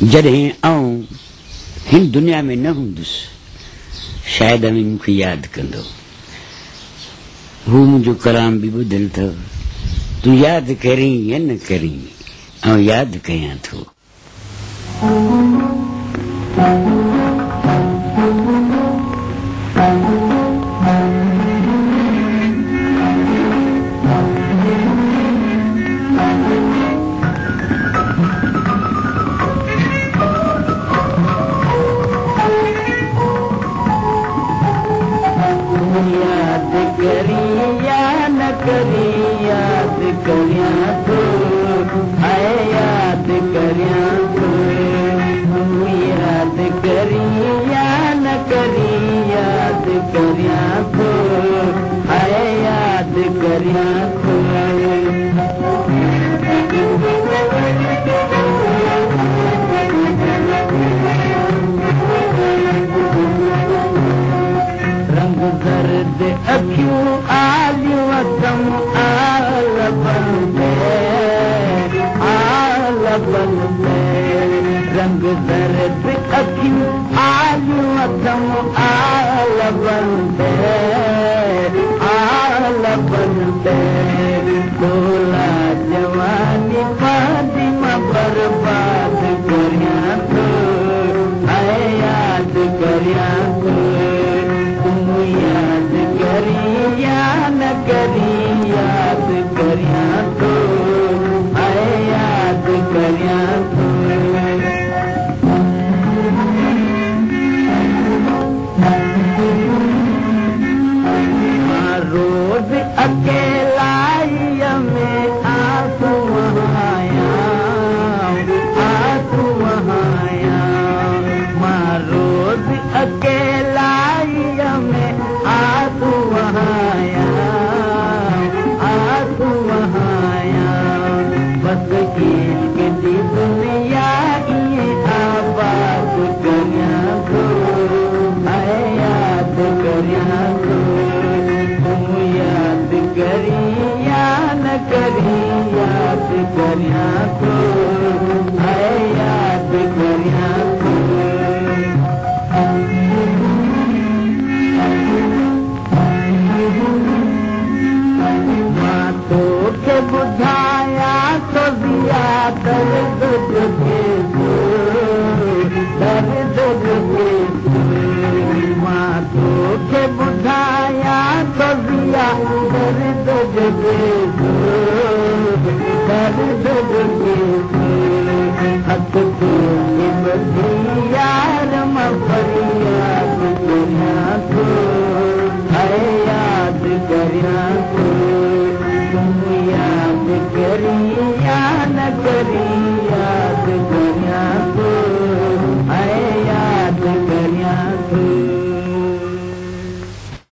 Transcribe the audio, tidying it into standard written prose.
जॾहिं आऊं हिन दुनिया में न हूंदुसि शायदि अमीन मूंखे यादि कंदो। हू मुंहिंजो कलाम बि ॿुधल अथव। तूं यादि करीं या न करीं, ऐं यादि कयां थो। रंग दर्द अखियूं आलियूं अथम आल बंदे बोला जवानी पादी मां बर्बाद करियां तो याद करियां तो तुम याद करी या न करी याद करियां तो याद करियां तो रोज अकेलाई में आंसू वहाया मां रोज अकेलाई में आंसू वहाया बस इश्क दी दुनिया ये आबाद करियां को याद करियां को याद करी या न करी याद करियां को याद करियां को मां तोखे ॿुधाया तो दिया दर्द के मां तोखे ॿुधाया तो दिया दर्द हथ तोखे ॿधी यार मां फरियाद करियां थो याद करियां थो तुम याद करी या न करी